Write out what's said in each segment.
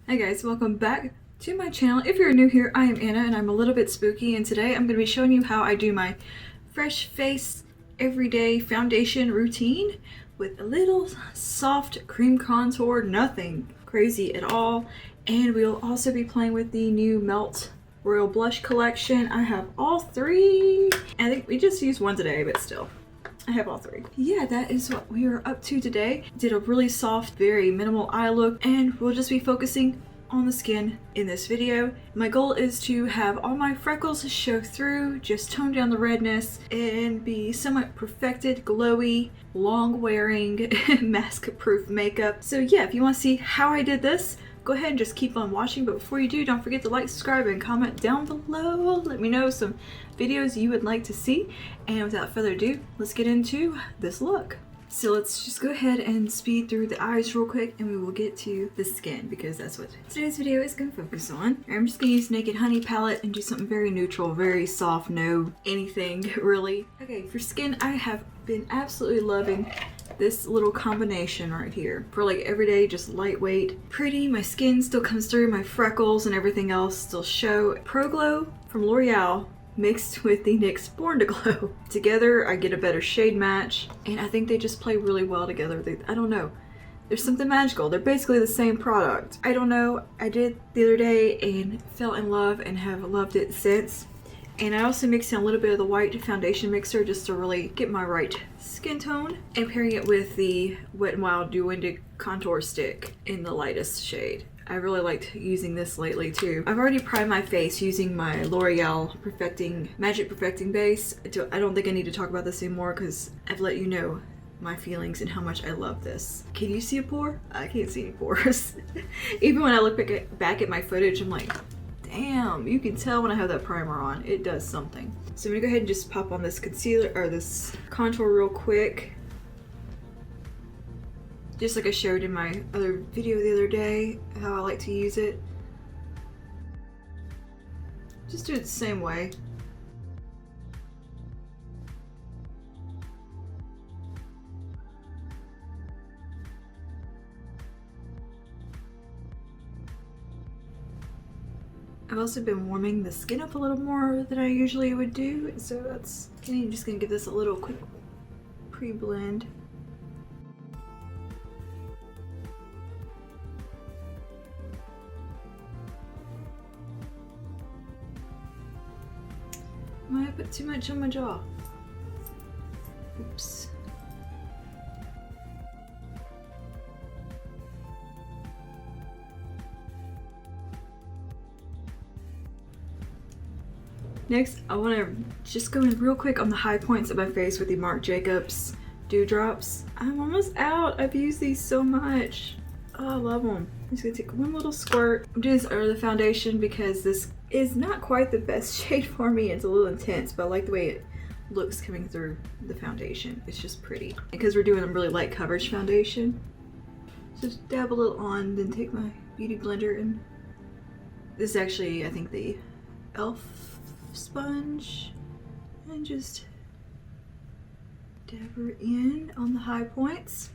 Hi guys, welcome back to my channel. If you're new here, I am Anna and I'm a little bit spooky, and today I'm going to be showing you how I do my fresh face everyday foundation routine with a little soft cream contour, nothing crazy at all. And we'll also be playing with the new Melt Royal Blush collection. I have all three. I think we just used one today, but still. I have all three. Yeah, that is what we are up to today. Did a really soft, very minimal eye look, and we'll just be focusing on the skin in this video. My goal is to have all my freckles show through, just tone down the redness, and be somewhat perfected, glowy, long-wearing, mask-proof makeup. So yeah, if you want to see how I did this, go ahead and just keep on watching. But before you do, don't forget to like, subscribe, and comment down below. Let me know some videos you would like to see. And without further ado, let's get into this look. So let's just go ahead and speed through the eyes real quick, and we will get to the skin because that's what today's video is going to focus on. I'm just going to use Naked Honey palette and do something very neutral, very soft, no anything really. Okay, for skin, I have been absolutely loving this little combination right here for like everyday, just lightweight, pretty. My skin still comes through, my freckles and everything else still show. Pro Glow from L'Oreal mixed with the NYX Born to Glow. Together I get a better shade match, and I think they just play really well together. I don't know, there's something magical. They're basically the same product. I don't know, I did the other day and fell in love and have loved it since. And I also mixed in a little bit of the white foundation mixer just to really get my right skin tone, and pairing it with the WetnWild Duo contour stick in the lightest shade. I really liked using this lately too. I've already primed my face using my L'Oreal Magic Perfecting Base. I don't think I need to talk about this anymore because I've let you know my feelings and how much I love this. Can you see a pore? I can't see any pores. Even when I look back at my footage, I'm like, damn, you can tell when I have that primer on. It does something. So I'm gonna go ahead and just pop on this concealer or this contour real quick. Just like I showed in my other video the other day, how I like to use it. Just do it the same way. I've also been warming the skin up a little more than I usually would do, so that's okay. I'm just gonna give this a little quick pre-blend. I might have put too much on my jaw. Oops. Next, I want to just go in real quick on the high points of my face with the Marc Jacobs Dewdrops. I'm almost out. I've used these so much. Oh, I love them. I'm just gonna take one little squirt. I'm doing this under the foundation because this is not quite the best shade for me. It's a little intense, but I like the way it looks coming through the foundation. It's just pretty. Because we're doing a really light coverage foundation, just dab a little on, then take my beauty blender, and this is actually, I think, the e.l.f. sponge, and just dab her in on the high points.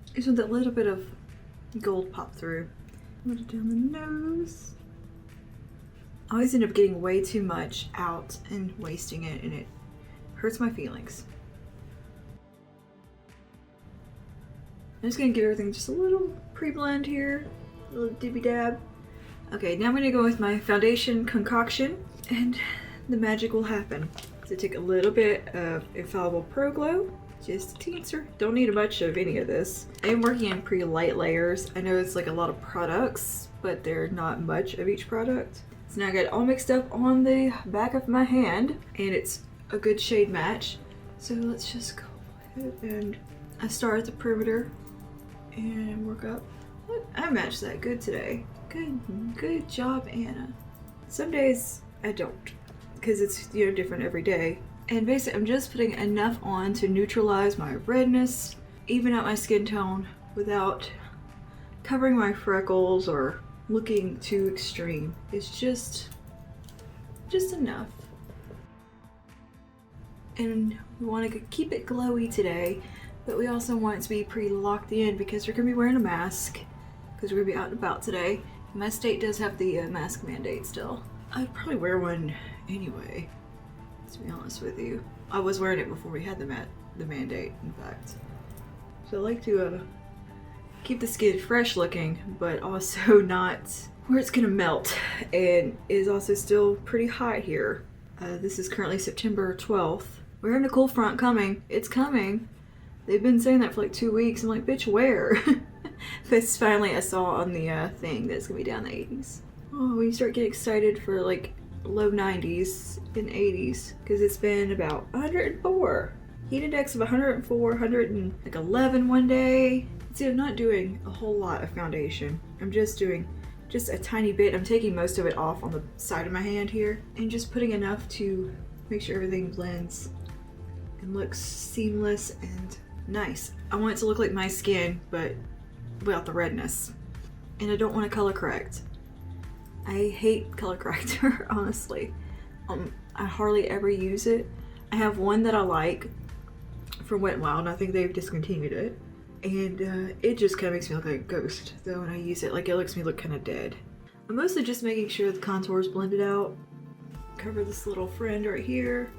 I just want that little bit of gold pop through. Put it down the nose. I always end up getting way too much out and wasting it, and it hurts my feelings. I'm just gonna give everything just a little pre-blend here, a little dibby dab. Okay, now I'm gonna go with my foundation concoction, and the magic will happen. So take a little bit of Infallible Pro Glow, just a teensy. Don't need much of any of this. I am working in pretty light layers. I know it's like a lot of products, but they're not much of each product. So now I got it all mixed up on the back of my hand, and it's a good shade match. So let's just go ahead and I start at the perimeter and work up. Look, I matched that good today. Good job, Anna. Some days I don't, because it's, you know, different every day. And basically I'm just putting enough on to neutralize my redness, even out my skin tone without covering my freckles or looking too extreme. It's just enough. And we want to keep it glowy today, but we also want it to be pretty locked in because we're going to be wearing a mask because we're going to be out and about today. My state does have the mask mandate still. I'd probably wear one anyway, to be honest with you. I was wearing it before we had the mandate, in fact. So I like to keep the skin fresh looking, but also not where it's gonna melt, and is also still pretty hot here. This is currently September 12th. We're having a cold front coming. It's coming. They've been saying that for like 2 weeks. I'm like, bitch, where? But finally I saw on the thing that it's gonna be down in the 80s. Oh, when you start getting excited for like low 90s and 80s, because it's been about 104. Heat index of 104, 111 one day. See, I'm not doing a whole lot of foundation. I'm just doing just a tiny bit. I'm taking most of it off on the side of my hand here and just putting enough to make sure everything blends and looks seamless and nice. I want it to look like my skin, but without the redness. And I don't want to color correct. I hate color corrector, honestly. I hardly ever use it. I have one that I like from WetnWild, and I think they've discontinued it. And it just kind of makes me look like a ghost, though, when I use it. Like, it makes me look kind of dead. I'm mostly just making sure the contour is blended out. Cover this little friend right here.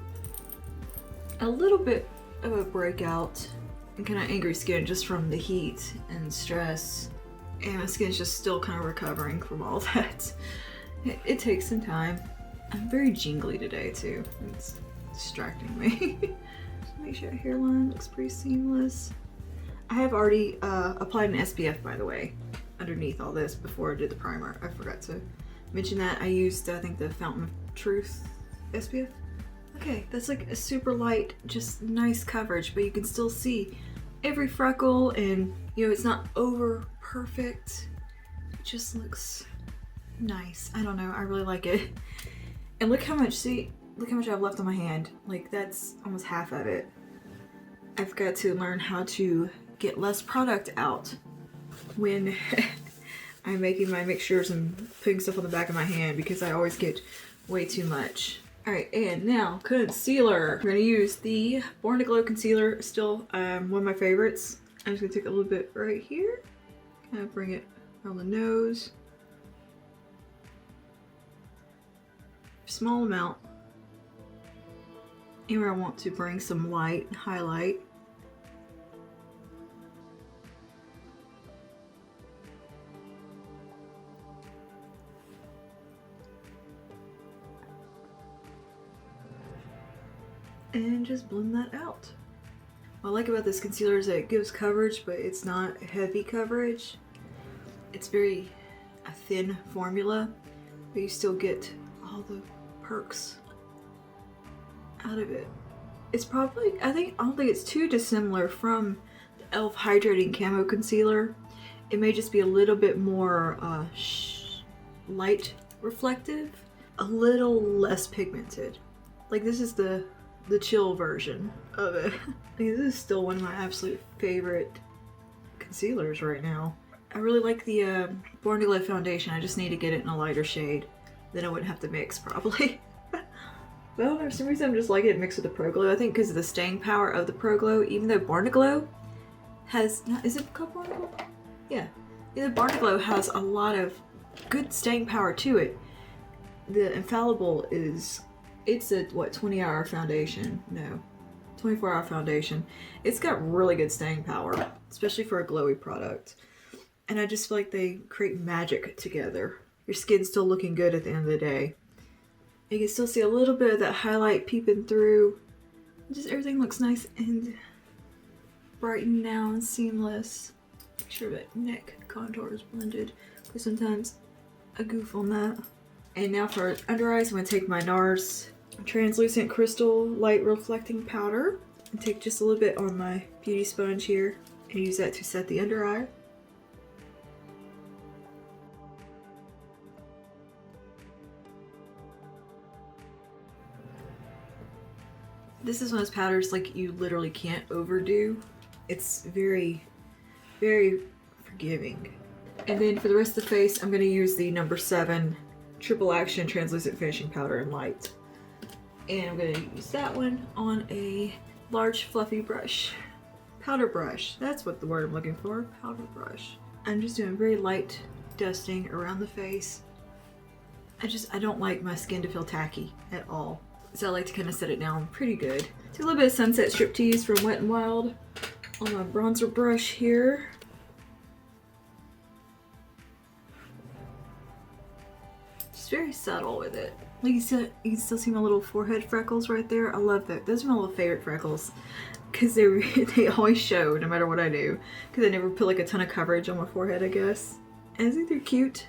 A little bit of a breakout and kind of angry skin just from the heat and stress. And my skin's just still kind of recovering from all that. It takes some time. I'm very jingly today, too. It's distracting me. Make sure hairline looks pretty seamless. I have already applied an SPF, by the way, underneath all this before I did the primer. I forgot to mention that. I used, I think, the Fountain of Truth SPF. Okay, that's like a super light, just nice coverage, but you can still see every freckle, and you know, it's not over perfect. It just looks nice. I don't know, I really like it. And look how much, look how much I've left on my hand. Like, that's almost half of it. I've got to learn how to get less product out when I'm making my mixtures and putting stuff on the back of my hand, because I always get way too much. Alright, and now concealer. We're gonna use the Born to Glow concealer, still one of my favorites. I'm just gonna take a little bit right here, kind of bring it around the nose. Small amount. Anywhere I want to bring some light, highlight. And just blend that out. What I like about this concealer is that it gives coverage, but it's not heavy coverage. It's very a thin formula, but you still get all the perks out of it. It's probably, I don't think it's too dissimilar from the e.l.f. Hydrating Camo Concealer. It may just be a little bit more light reflective, a little less pigmented. Like, this is the chill version of it. This is still one of my absolute favorite concealers right now. I really like the Born to Glow foundation. I just need to get it in a lighter shade. Then I wouldn't have to mix, probably. Well, for some reason I'm just liking it mixed with the Pro Glow. I think because of the staying power of the Pro Glow, even though Born to Glow has, is it called Born to Glow? Yeah. Even though Born to Glow has a lot of good staying power to it, the Infallible is, it's a, what, 20-hour foundation? No, 24-hour foundation. It's got really good staying power, especially for a glowy product. And I just feel like they create magic together. Your skin's still looking good at the end of the day. You can still see a little bit of that highlight peeping through. Just everything looks nice and brightened now and seamless. Make sure that neck contour is blended, because sometimes I goof on that. And now for under eyes, I'm going to take my Nars translucent crystal light reflecting powder and take just a little bit on my beauty sponge here and use that to set the under eye. This is one of those powders like you literally can't overdo. It's very, very forgiving. And then for the rest of the face, I'm going to use the number 7 Triple Action Translucent Finishing Powder in Light. And I'm going to use that one on a large fluffy brush. Powder brush. That's what the word I'm looking for. Powder brush. I'm just doing very light dusting around the face. I don't like my skin to feel tacky at all. So I like to kind of set it down pretty good. Do a little bit of Sunset Striptease from Wet n Wild on my bronzer brush here. Just very subtle with it. Like you can still see my little forehead freckles right there. I love that. Those are my little favorite freckles because they always show no matter what I do, because I never put like a ton of coverage on my forehead, I guess. And I think they're cute.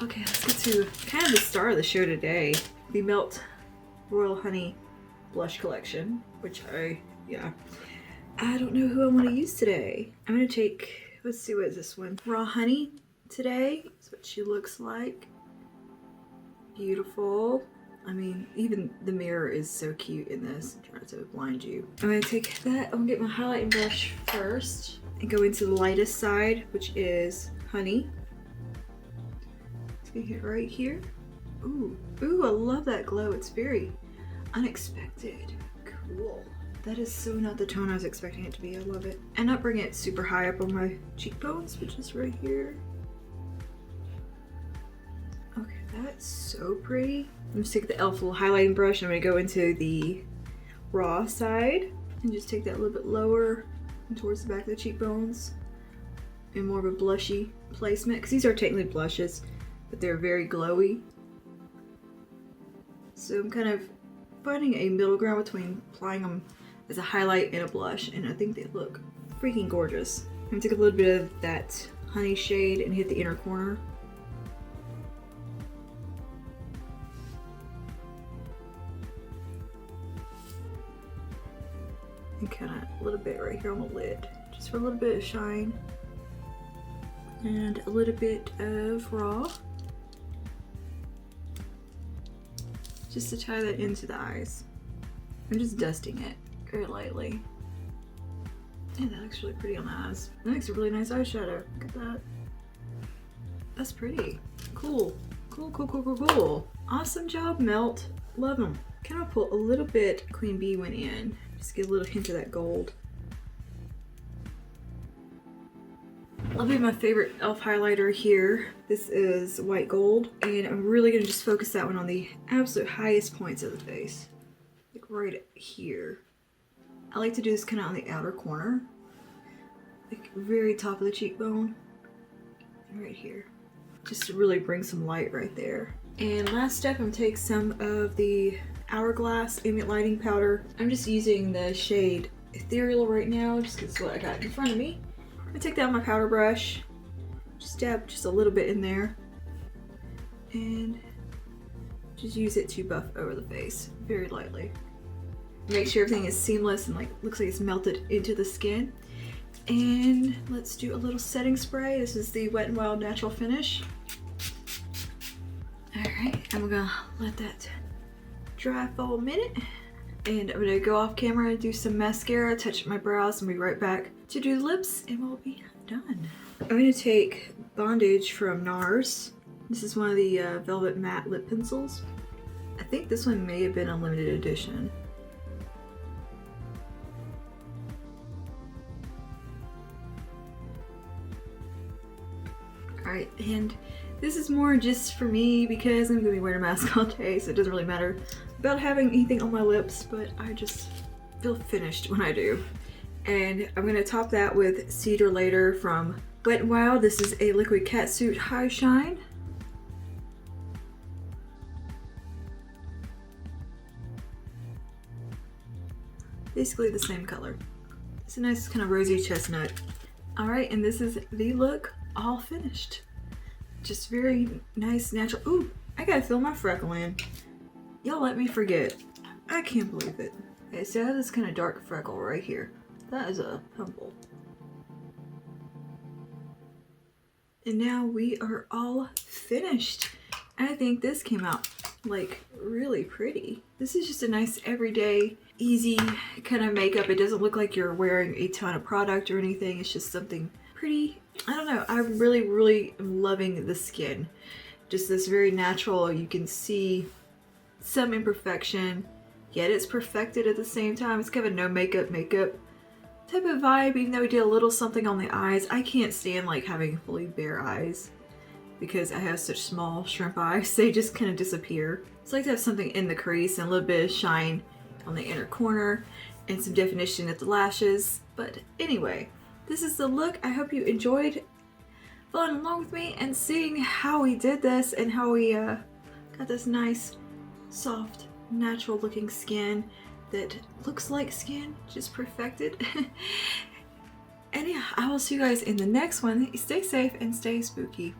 Okay, let's get to kind of the star of the show today. The Melt Royal Honey blush collection, which I don't know who I want to use today. I'm gonna take, let's see, what is this one? Raw Honey today. That's what she looks like. Beautiful. I mean, even the mirror is so cute in this. I'm trying to blind you. I'm gonna take that, I'm gonna get my highlighting brush first and go into the lightest side, which is Honey. It's gonna hit right here. Ooh, I love that glow. It's very unexpected. Cool. That is so not the tone I was expecting it to be. I love it. And not bring it super high up on my cheekbones, which is right here. Okay, that's so pretty. I'm just take the e.l.f. little highlighting brush. I'm gonna go into the raw side and just take that a little bit lower and towards the back of the cheekbones in more of a blushy placement, because these are technically blushes, but they're very glowy. So I'm kind of finding a middle ground between applying them as a highlight and a blush, and I think they look freaking gorgeous. I'm gonna take a little bit of that honey shade and hit the inner corner. And kind of a little bit right here on the lid, just for a little bit of shine. And a little bit of raw. Just to tie that into the eyes. I'm just dusting it very lightly. And that looks really pretty on the eyes. That makes a really nice eyeshadow. Look at that. That's pretty. Cool. Cool. Awesome job, Melt. Love them. Kind of pull a little bit Queen Bee went in. Just get a little hint of that gold. Lovely, my favorite e.l.f. highlighter here. This is White Gold, and I'm really gonna just focus that one on the absolute highest points of the face. Like right here. I like to do this kind of on the outer corner. Like very top of the cheekbone. And right here. Just to really bring some light right there. And last step, I'm gonna take some of the Hourglass Ambient Lighting Powder. I'm just using the shade Ethereal right now, just because it's what I got in front of me. I'm gonna take that on my powder brush, just dab just a little bit in there, and just use it to buff over the face very lightly. Make sure everything is seamless and like looks like it's melted into the skin. And let's do a little setting spray. This is the Wet n Wild Natural Finish. Alright, I'm gonna let that dry for a minute. And I'm gonna go off camera and do some mascara, touch my brows, and be right back to do the lips, and we'll be done. I'm gonna take Bondage from Nars. This is one of the Velvet Matte Lip Pencils. I think this one may have been a limited edition. Alright, and this is more just for me because I'm gonna be wearing a mask all day, so it doesn't really matter about having anything on my lips, but I just feel finished when I do. And I'm gonna top that with Cedar Later from Wet n Wild. This is a liquid catsuit high shine. Basically the same color. It's a nice kind of rosy chestnut. All right, and this is the look all finished. Just very nice, natural. Ooh, I gotta fill my freckle in. Y'all let me forget. I can't believe it. Okay, so I have this kind of dark freckle right here. That is a pimple. And now we are all finished. I think this came out like really pretty. This is just a nice everyday, easy kind of makeup. It doesn't look like you're wearing a ton of product or anything. It's just something pretty. I don't know. I really am loving the skin. Just this very natural. You can see some imperfection, yet it's perfected at the same time. It's kind of a no makeup type of vibe, even though we did a little something on the eyes. I can't stand like having fully bare eyes. because I have such small shrimp eyes. They just kind of disappear. So I like to have something in the crease and a little bit of shine on the inner corner and some definition at the lashes. But anyway, this is the look. I hope you enjoyed following along with me and seeing how we did this and how we got this nice, soft, natural looking skin that looks like skin, just perfected. And yeah, I will see you guys in the next one. Stay safe and stay spooky.